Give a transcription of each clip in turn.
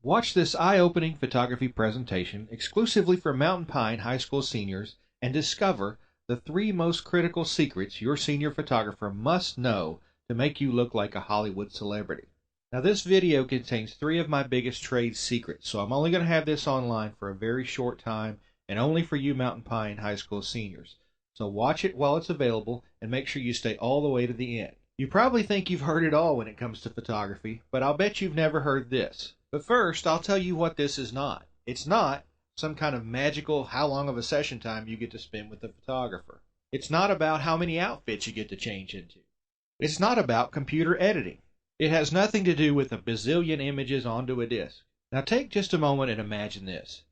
Watch this eye-opening photography presentation exclusively for Mountain Pine High School seniors and discover the 3 most critical secrets your senior photographer must know to make you look like a Hollywood celebrity. Now this video contains 3 of my biggest trade secrets, so I'm only going to have this online for a very short time and only for you Mountain Pine High School seniors. So watch it while it's available and make sure you stay all the way to the end. You probably think you've heard it all when it comes to photography, but I'll bet you've never heard this. But first, I'll tell you what this is not. It's not some kind of magical how long of a session time you get to spend with the photographer. It's not about how many outfits you get to change into. It's not about computer editing. It has nothing to do with a bazillion images onto a disc. Now take just a moment and imagine this.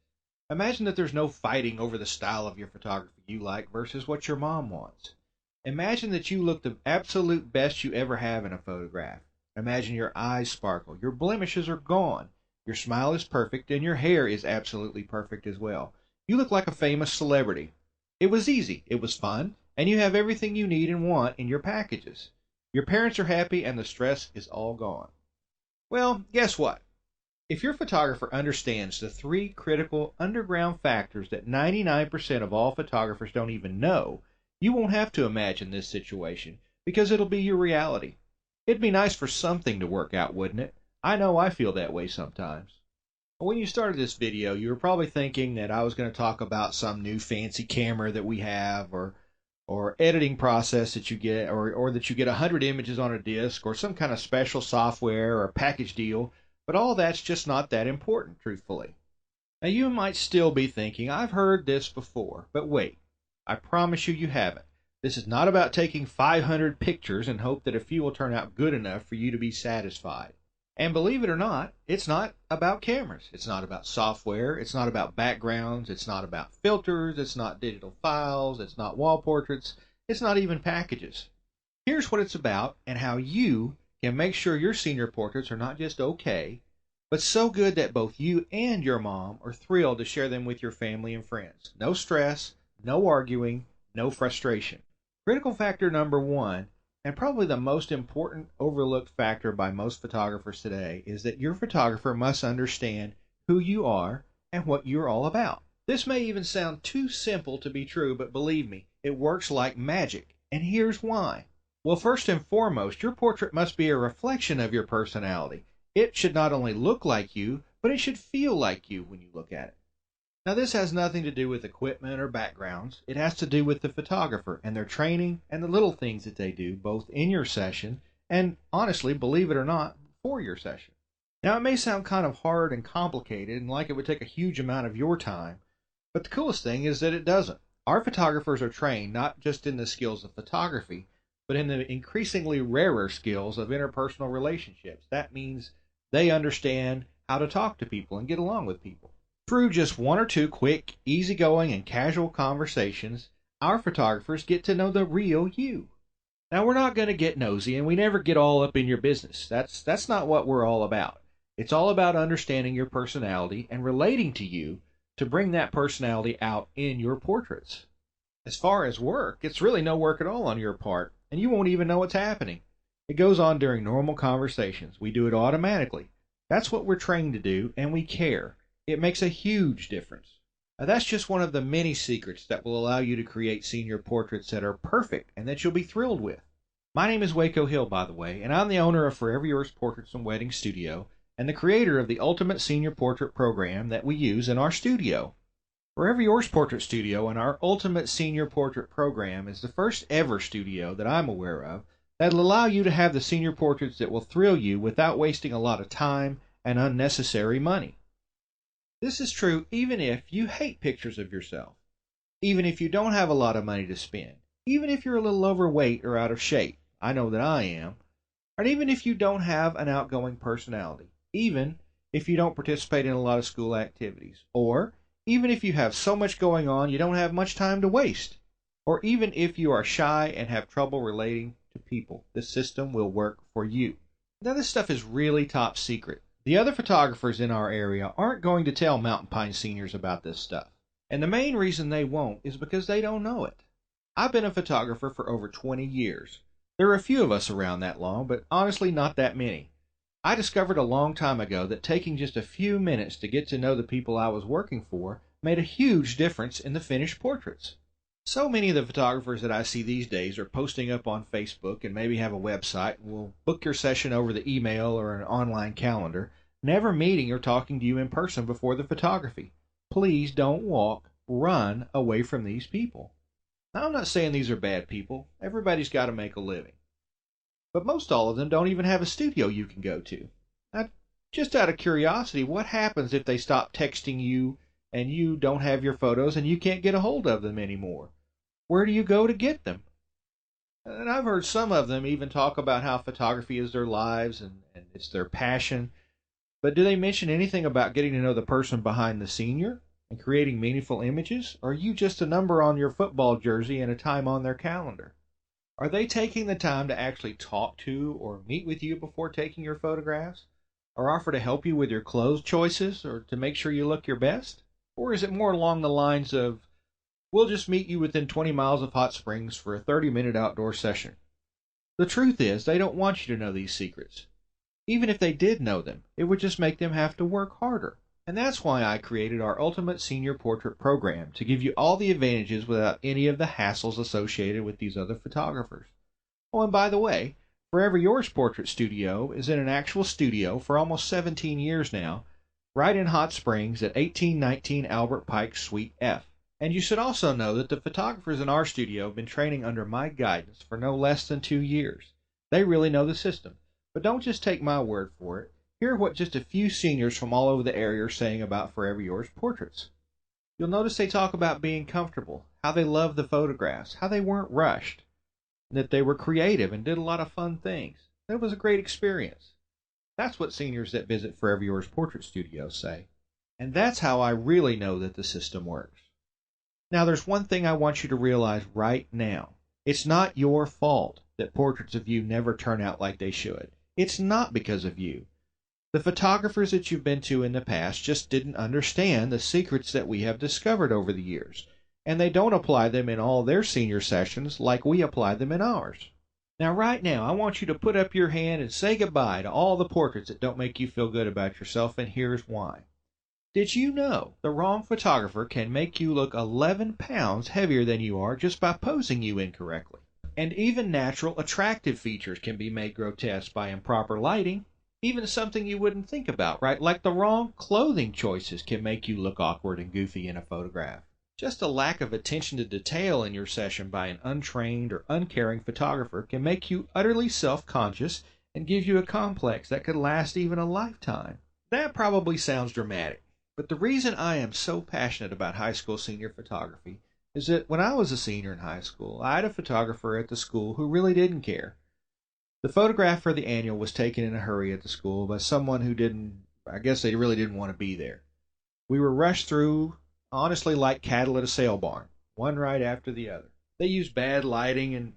Imagine that there's no fighting over the style of your photography you like versus what your mom wants. Imagine that you look the absolute best you ever have in a photograph. Imagine your eyes sparkle, your blemishes are gone, your smile is perfect, and your hair is absolutely perfect as well. You look like a famous celebrity. It was easy, it was fun, and you have everything you need and want in your packages. Your parents are happy and the stress is all gone. Well, guess what? If your photographer understands the 3 critical underground factors that 99% of all photographers don't even know, you won't have to imagine this situation because it'll be your reality. It'd be nice for something to work out, wouldn't it? I know I feel that way sometimes. When you started this video, you were probably thinking that I was going to talk about some new fancy camera that we have, or editing process that you get, or that you get 100 images on a disc, or some kind of special software or package deal, but all that's just not that important, truthfully. Now you might still be thinking, I've heard this before, but wait, I promise you haven't. This is not about taking 500 pictures and hope that a few will turn out good enough for you to be satisfied. And believe it or not, it's not about cameras. It's not about software. It's not about backgrounds. It's not about filters. It's not digital files. It's not wall portraits. It's not even packages. Here's what it's about and how you can make sure your senior portraits are not just okay, but so good that both you and your mom are thrilled to share them with your family and friends. No stress, no arguing, no frustration. Critical factor number 1, and probably the most important overlooked factor by most photographers today, is that your photographer must understand who you are and what you're all about. This may even sound too simple to be true, but believe me, it works like magic, and here's why. Well, first and foremost, your portrait must be a reflection of your personality. It should not only look like you, but it should feel like you when you look at it. Now this has nothing to do with equipment or backgrounds. It has to do with the photographer and their training and the little things that they do both in your session and, honestly, believe it or not, for your session. Now it may sound kind of hard and complicated and like it would take a huge amount of your time, but the coolest thing is that it doesn't. Our photographers are trained not just in the skills of photography, but in the increasingly rarer skills of interpersonal relationships. That means they understand how to talk to people and get along with people. Through just 1 or 2 quick, easygoing, and casual conversations, our photographers get to know the real you. Now, we're not going to get nosy, and we never get all up in your business. That's not what we're all about. It's all about understanding your personality and relating to you to bring that personality out in your portraits. As far as work, it's really no work at all on your part, and you won't even know what's happening. It goes on during normal conversations. We do it automatically. That's what we're trained to do, and we care. It makes a huge difference. Now, that's just one of the many secrets that will allow you to create senior portraits that are perfect and that you'll be thrilled with. My name is Waco Hill, by the way, and I'm the owner of Forever Yours Portraits and Wedding Studio and the creator of the Ultimate Senior Portrait Program that we use in our studio. Forever Yours Portrait Studio and our Ultimate Senior Portrait Program is the first ever studio that I'm aware of that'll allow you to have the senior portraits that will thrill you without wasting a lot of time and unnecessary money. This is true even if you hate pictures of yourself, even if you don't have a lot of money to spend, even if you're a little overweight or out of shape. I know that I am. And even if you don't have an outgoing personality, even if you don't participate in a lot of school activities, or even if you have so much going on you don't have much time to waste, or even if you are shy and have trouble relating to people, the system will work for you. Now this stuff is really top secret. The other photographers in our area aren't going to tell Mountain Pine seniors about this stuff. And the main reason they won't is because they don't know it. I've been a photographer for over 20 years. There are a few of us around that long, but honestly not that many. I discovered a long time ago that taking just a few minutes to get to know the people I was working for made a huge difference in the finished portraits. So many of the photographers that I see these days are posting up on Facebook and maybe have a website and will book your session over the email or an online calendar, never meeting or talking to you in person before the photography. Please don't walk, run away from these people. Now, I'm not saying these are bad people. Everybody's got to make a living. But most all of them don't even have a studio you can go to. Now, just out of curiosity, what happens if they stop texting you and you don't have your photos and you can't get a hold of them anymore? Where do you go to get them? And I've heard some of them even talk about how photography is their lives and it's their passion. But do they mention anything about getting to know the person behind the senior and creating meaningful images? Or are you just a number on your football jersey and a time on their calendar? Are they taking the time to actually talk to or meet with you before taking your photographs? Or offer to help you with your clothes choices or to make sure you look your best? Or is it more along the lines of, we'll just meet you within 20 miles of Hot Springs for a 30-minute outdoor session? The truth is, they don't want you to know these secrets. Even if they did know them, it would just make them have to work harder. And that's why I created our Ultimate Senior Portrait Program, to give you all the advantages without any of the hassles associated with these other photographers. Oh, and by the way, Forever Yours Portrait Studio is in an actual studio for almost 17 years now, right in Hot Springs at 1819 Albert Pike Suite F. And you should also know that the photographers in our studio have been training under my guidance for no less than 2 years. They really know the system. But don't just take my word for it. Hear what just a few seniors from all over the area are saying about Forever Yours portraits. You'll notice they talk about being comfortable, how they loved the photographs, how they weren't rushed, that they were creative and did a lot of fun things. It was a great experience. That's what seniors that visit Forever Yours Portrait Studios say. And that's how I really know that the system works. Now, there's one thing I want you to realize right now. It's not your fault that portraits of you never turn out like they should. It's not because of you. The photographers that you've been to in the past just didn't understand the secrets that we have discovered over the years, and they don't apply them in all their senior sessions like we apply them in ours. Now, right now, I want you to put up your hand and say goodbye to all the portraits that don't make you feel good about yourself, and here's why. Did you know the wrong photographer can make you look 11 pounds heavier than you are just by posing you incorrectly? And even natural, attractive features can be made grotesque by improper lighting. Even something you wouldn't think about, right? Like the wrong clothing choices can make you look awkward and goofy in a photograph. Just a lack of attention to detail in your session by an untrained or uncaring photographer can make you utterly self-conscious and give you a complex that could last even a lifetime. That probably sounds dramatic, but the reason I am so passionate about high school senior photography is that when I was a senior in high school, I had a photographer at the school who really didn't care. The photograph for the annual was taken in a hurry at the school by someone who I guess they really didn't want to be there. We were rushed through, honestly, like cattle at a sale barn, one right after the other. They used bad lighting and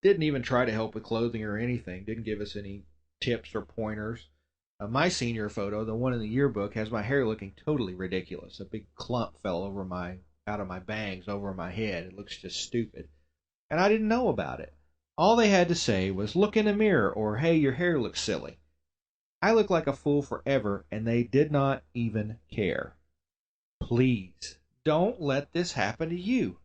didn't even try to help with clothing or anything, didn't give us any tips or pointers. My senior photo, the one in the yearbook, has my hair looking totally ridiculous. A big clump fell out of my bangs over my head. It looks just stupid. And I didn't know about it. All they had to say was, look in the mirror, or hey, your hair looks silly. I looked like a fool forever, and they did not even care. Please, don't let this happen to you.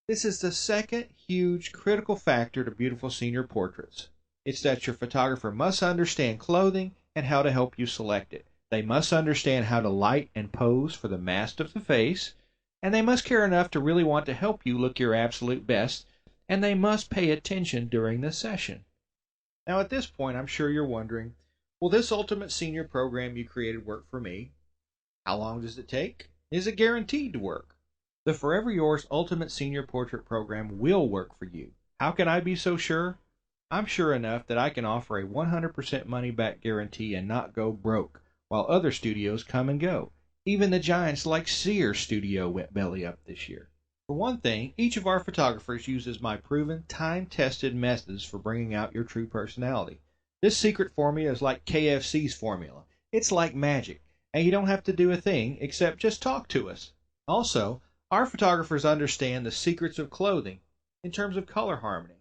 This is the second huge critical factor to beautiful senior portraits. It's that your photographer must understand clothing and how to help you select it. They must understand how to light and pose for the mask of the face, and they must care enough to really want to help you look your absolute best, and they must pay attention during the session. Now, at this point, I'm sure you're wondering, will this Ultimate Senior program you created work for me? How long does it take? Is it guaranteed to work? The Forever Yours Ultimate Senior Portrait Program will work for you. How can I be so sure? I'm sure enough that I can offer a 100% money-back guarantee and not go broke, while other studios come and go. Even the giants like Sears Studio went belly up this year. For one thing, each of our photographers uses my proven, time-tested methods for bringing out your true personality. This secret formula is like KFC's formula. It's like magic, and you don't have to do a thing except just talk to us. Also, our photographers understand the secrets of clothing in terms of color harmony,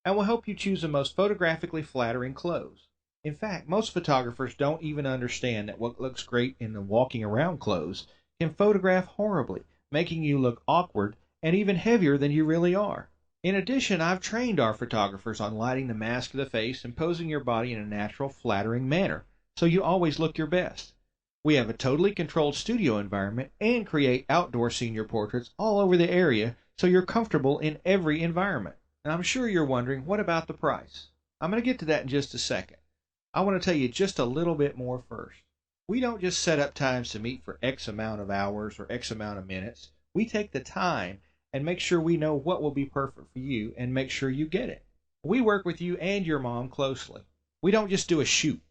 and will help you choose the most photographically flattering clothes. In fact, most photographers don't even understand that what looks great in the walking around clothes can photograph horribly, making you look awkward and even heavier than you really are. In addition, I've trained our photographers on lighting the mask of the face and posing your body in a natural, flattering manner, so you always look your best. We have a totally controlled studio environment and create outdoor senior portraits all over the area so you're comfortable in every environment. And I'm sure you're wondering, what about the price? I'm going to get to that in just a second. I want to tell you just a little bit more first. We don't just set up times to meet for X amount of hours or X amount of minutes. We take the time and make sure we know what will be perfect for you and make sure you get it. We work with you and your mom closely. We don't just do a shoot.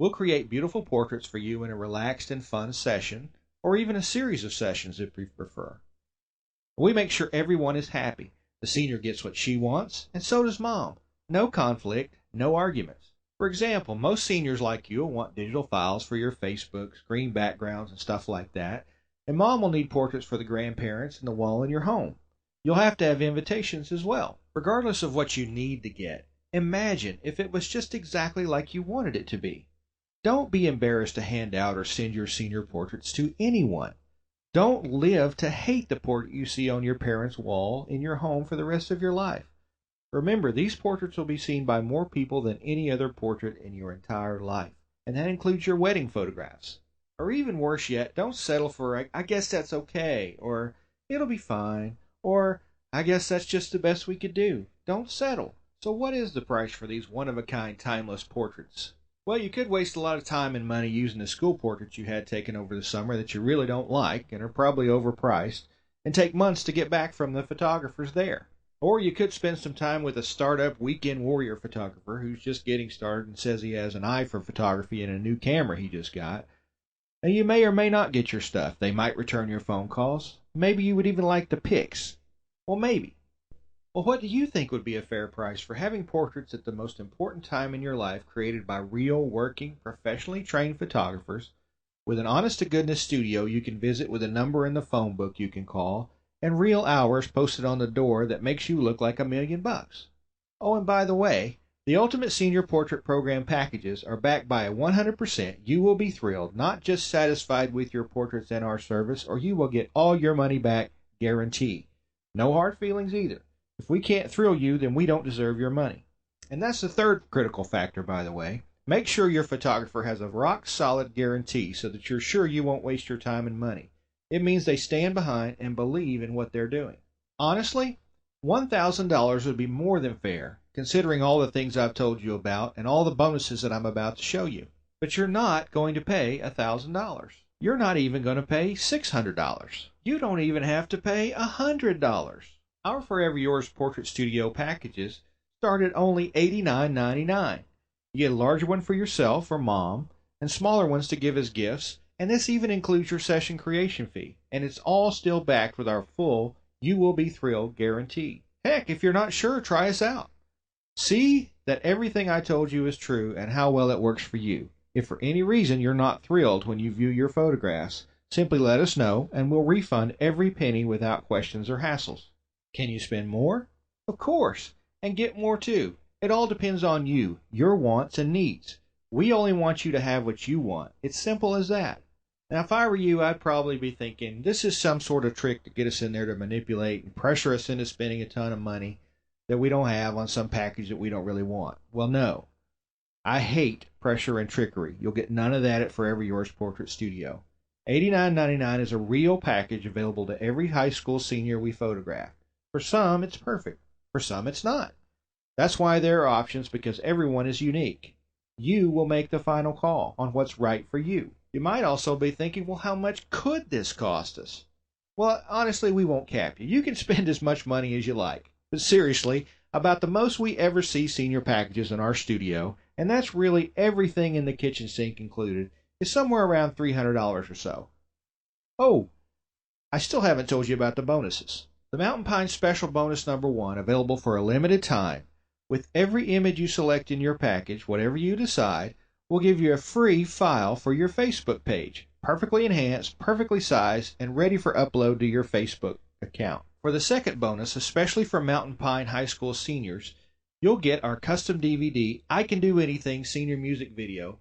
We'll create beautiful portraits for you in a relaxed and fun session, or even a series of sessions if you prefer. We make sure everyone is happy. The senior gets what she wants, and so does mom. No conflict, no arguments. For example, most seniors like you will want digital files for your Facebook, screen backgrounds, and stuff like that, and mom will need portraits for the grandparents and the wall in your home. You'll have to have invitations as well. Regardless of what you need to get, imagine if it was just exactly like you wanted it to be. Don't be embarrassed to hand out or send your senior portraits to anyone. Don't live to hate the portrait you see on your parents' wall in your home for the rest of your life. Remember, these portraits will be seen by more people than any other portrait in your entire life, and that includes your wedding photographs. Or even worse yet, don't settle for, I guess that's okay, or it'll be fine, or I guess that's just the best we could do. Don't settle. So what is the price for these one-of-a-kind timeless portraits? Well, you could waste a lot of time and money using the school portraits you had taken over the summer that you really don't like and are probably overpriced, and take months to get back from the photographers there. Or you could spend some time with a startup weekend warrior photographer who's just getting started and says he has an eye for photography and a new camera he just got. And you may or may not get your stuff. They might return your phone calls. Maybe you would even like the pics. Well, maybe. Well, what do you think would be a fair price for having portraits at the most important time in your life created by real, working, professionally trained photographers with an honest-to-goodness studio you can visit with a number in the phone book you can call and real hours posted on the door that makes you look like $1,000,000? Oh, and by the way, the Ultimate Senior Portrait Program packages are backed by a 100% you will be thrilled, not just satisfied with your portraits and our service, or you will get all your money back guarantee. No hard feelings either. If we can't thrill you, then we don't deserve your money. And that's the third critical factor, by the way. Make sure your photographer has a rock-solid guarantee so that you're sure you won't waste your time and money. It means they stand behind and believe in what they're doing. Honestly, $1,000 would be more than fair, considering all the things I've told you about and all the bonuses that I'm about to show you. But you're not going to pay $1,000. You're not even going to pay $600. You don't even have to pay $100. Our Forever Yours Portrait Studio packages start at only $89.99. You get a larger one for yourself or mom, and smaller ones to give as gifts, and this even includes your session creation fee, and it's all still backed with our full "You Will Be Thrilled" guarantee. Heck, if you're not sure, try us out. See that everything I told you is true and how well it works for you. If for any reason you're not thrilled when you view your photographs, simply let us know, and we'll refund every penny without questions or hassles. Can you spend more? Of course, and get more too. It all depends on you, your wants and needs. We only want you to have what you want. It's simple as that. Now, if I were you, I'd probably be thinking, this is some sort of trick to get us in there to manipulate and pressure us into spending a ton of money that we don't have on some package that we don't really want. Well, no. I hate pressure and trickery. You'll get none of that at Forever Yours Portrait Studio. $89.99 is a real package available to every high school senior we photograph. For some, it's perfect. For some, it's not. That's why there are options, because everyone is unique. You will make the final call on what's right for you. You might also be thinking, well, how much could this cost us? Well, honestly, we won't cap you. You can spend as much money as you like. But seriously, about the most we ever see senior packages in our studio, and that's really everything in the kitchen sink included, is somewhere around $300 or so. Oh, I still haven't told you about the bonuses. The Mountain Pine Special Bonus Number 1, available for a limited time. With every image you select in your package, whatever you decide, we'll give you a free file for your Facebook page, perfectly enhanced, perfectly sized, and ready for upload to your Facebook account. For the second bonus, especially for Mountain Pine High School seniors, you'll get our custom DVD, I Can Do Anything Senior Music Video,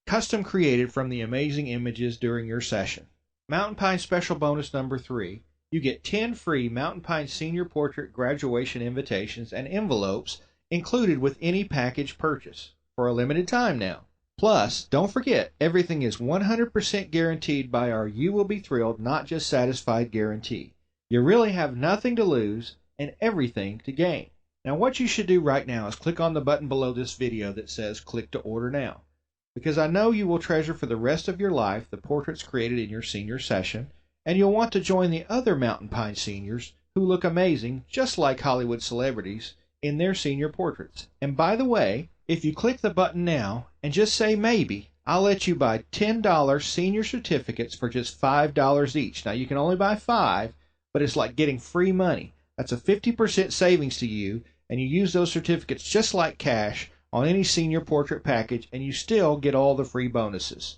custom created from the amazing images during your session. Mountain Pine Special Bonus number 3, you get 10 free Mountain Pine Senior Portrait graduation invitations and envelopes included with any package purchase for a limited time now. Plus, don't forget, everything is 100% guaranteed by our You Will Be Thrilled, Not Just Satisfied guarantee. You really have nothing to lose and everything to gain. Now what you should do right now is click on the button below this video that says click to order now, because I know you will treasure for the rest of your life the portraits created in your senior session, and you'll want to join the other Mountain Pine seniors who look amazing just like Hollywood celebrities in their senior portraits. And by the way, if you click the button now and just say maybe, I'll let you buy $10 senior certificates for just $5 each. Now you can only buy 5, but it's like getting free money. That's a 50% savings to you, and you use those certificates just like cash on any senior portrait package, and you still get all the free bonuses.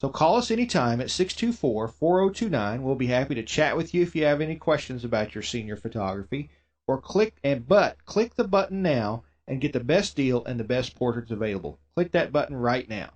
So call us anytime at 624-4029. We'll be happy to chat with you if you have any questions about your senior photography, or click the button now and get the best deal and the best portraits available. Click that button right now.